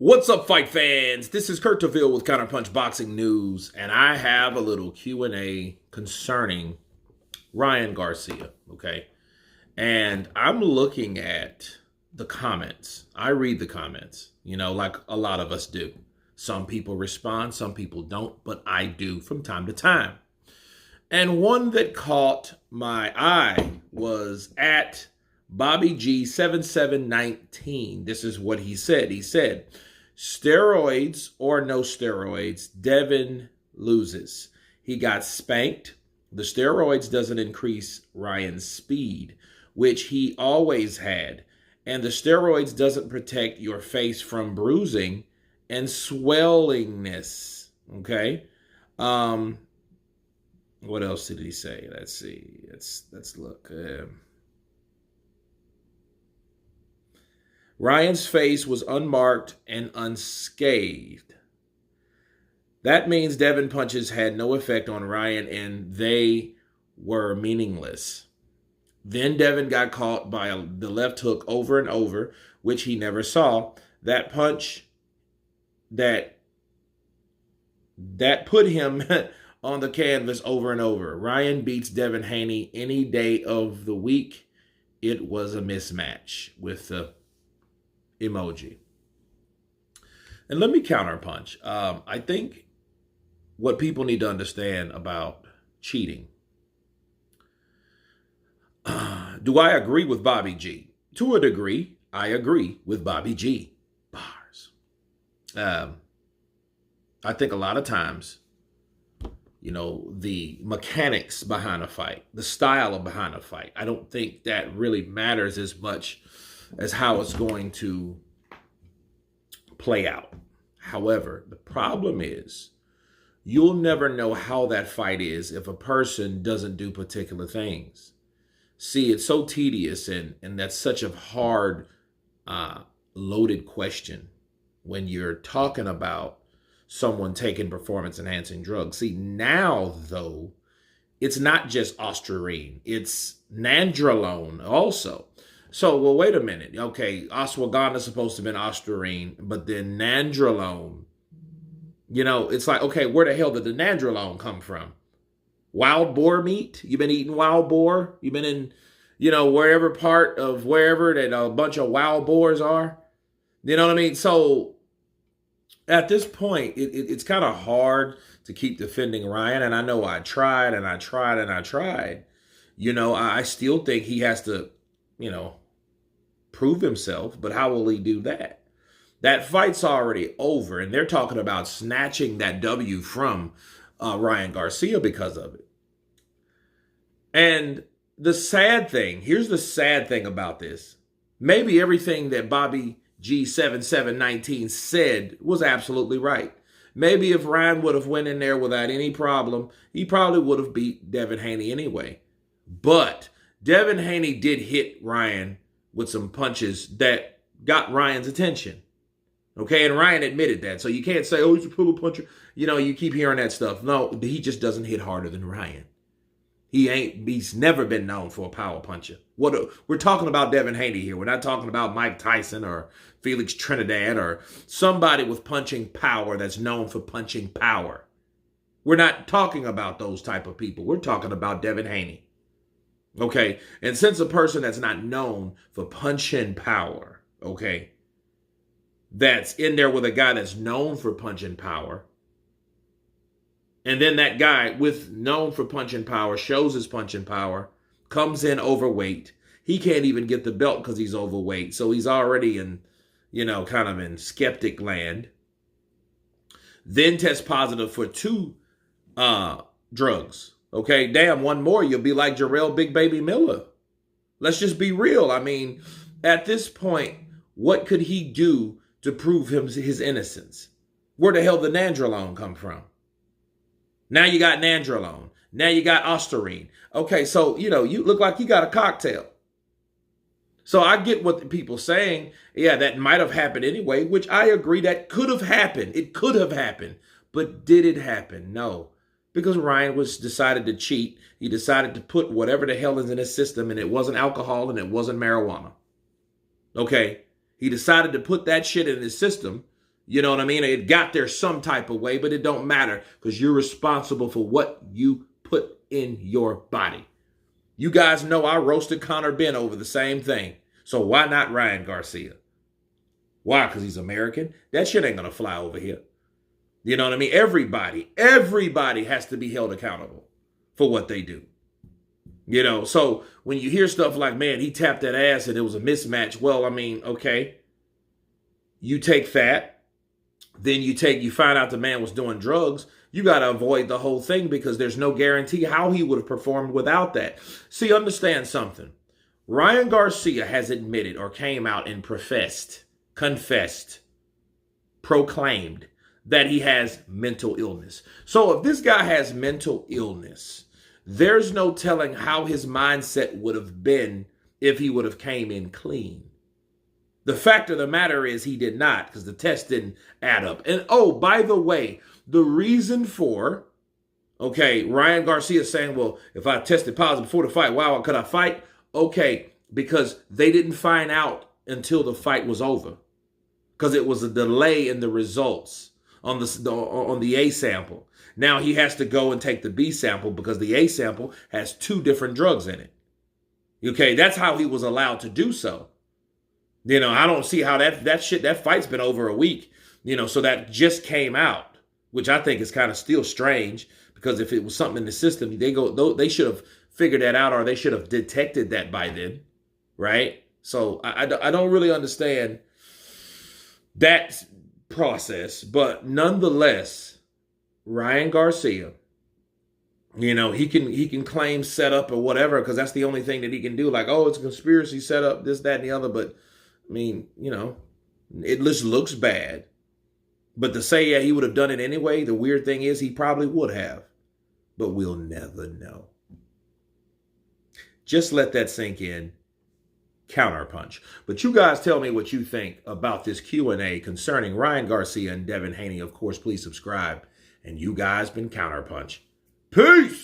What's up, fight fans? This is Kurt DeVille with Counterpunch Boxing News, and I have a little Q&A concerning Ryan Garcia, okay? And I'm looking at the comments. I read the comments, like a lot of us do. Some people respond, some people don't, but I do from time to time. And one that caught my eye was at Bobby G7719. This is what he said. He said, steroids or no steroids, Devin loses. He got spanked. The steroids doesn't increase Ryan's speed, which he always had. And the steroids doesn't protect your face from bruising and swellingness. Okay? What else did he say? Let's see. Let's look. Ryan's face was unmarked and unscathed. That means Devin punches had no effect on Ryan and they were meaningless. Then Devin got caught by the left hook over and over, which he never saw. That punch that put him on the canvas over and over. Ryan beats Devin Haney any day of the week. It was a mismatch with the emoji. And let me counterpunch. I think what people need to understand about cheating. Do I agree with Bobby G? To a degree, I agree with Bobby G. Bars. I think a lot of times, the mechanics behind a fight, the style of behind a fight, I don't think that really matters as much as how it's going to play out. However, the problem is you'll never know how that fight is if a person doesn't do particular things. See, it's so tedious and that's such a hard, loaded question when you're talking about someone taking performance-enhancing drugs. See, now, though, it's not just ostarine. It's nandrolone also. So, well, wait a minute. Okay, ashwagandha's supposed to have been ostarine, but then nandrolone, it's like, okay, where the hell did the nandrolone come from? Wild boar meat? You've been eating wild boar? You've been in, wherever part of wherever that a bunch of wild boars are? You know what I mean? So, at this point, it's kind of hard to keep defending Ryan, and I know I tried and I tried and I tried. I still think he has to, prove himself, but how will he do that? That fight's already over, and they're talking about snatching that W from Ryan Garcia because of it. And the sad thing, here's the sad thing about this. Maybe everything that Bobby G7719 said was absolutely right. Maybe if Ryan would have went in there without any problem, he probably would have beat Devin Haney anyway. But Devin Haney did hit Ryan with some punches that got Ryan's attention. Okay, and Ryan admitted that. So you can't say, oh, he's a pull puncher. You keep hearing that stuff. No, he just doesn't hit harder than Ryan. He's never been known for a power puncher. We're talking about Devin Haney here. We're not talking about Mike Tyson or Felix Trinidad or somebody with punching power that's known for punching power. We're not talking about those type of people. We're talking about Devin Haney. Okay, and since a person that's not known for punching power, okay, that's in there with a guy that's known for punching power, and then that guy with known for punching power shows his punching power, comes in overweight. He can't even get the belt because he's overweight. So he's already in, kind of in skeptic land. Then tests positive for 2 drugs. Okay, damn, one more, you'll be like Jarrell Big Baby Miller. Let's just be real. I mean, at this point, what could he do to prove his innocence? Where the hell did nandrolone come from? Now you got nandrolone. Now you got ostarine. Okay, so, you look like you got a cocktail. So I get what the people saying. Yeah, that might have happened anyway, which I agree that could have happened. It could have happened. But did it happen? No. Because Ryan decided to cheat. He decided to put whatever the hell is in his system, and it wasn't alcohol and it wasn't marijuana. Okay? He decided to put that shit in his system You know what I mean? It got there some type of way, but it don't matter because you're responsible for what you put in your body. You guys know I roasted Conor Benn over the same thing. So why not Ryan Garcia? Why? Because he's American? That shit ain't going to fly over here. You know what I mean? Everybody has to be held accountable for what they do. You know, so when you hear stuff like, man, he tapped that ass and it was a mismatch. Well, I mean, okay. You take that, then you find out the man was doing drugs. You got to avoid the whole thing because there's no guarantee how he would have performed without that. See, understand something. Ryan Garcia has admitted or came out and confessed, proclaimed that he has mental illness. So if this guy has mental illness, there's no telling how his mindset would have been if he would have came in clean. The fact of the matter is he did not because the test didn't add up. And oh, by the way, the reason for, Ryan Garcia saying, well, if I tested positive before the fight, wow, could I fight? Okay, because they didn't find out until the fight was over because it was a delay in the results on the A sample. Now he has to go and take the B sample because the A sample has 2 different drugs in it. Okay, that's how he was allowed to do so. You know, I don't see how that fight's been over a week, you know, so that just came out, which I think is kind of still strange because if it was something in the system, they should have figured that out or they should have detected that by then, right? So I don't really understand that process, but nonetheless, Ryan Garcia, you know, he can claim setup or whatever because that's the only thing that he can do. Like, oh, it's a conspiracy setup, this, that, and the other. But I mean, you know, it just looks bad. But to say, yeah, he would have done it anyway, the weird thing is he probably would have. But we'll never know. Just let that sink in. Counterpunch. But you guys tell me what you think about this Q&A concerning Ryan Garcia and Devin Haney. Of course, please subscribe. And you guys been Counterpunch. Peace!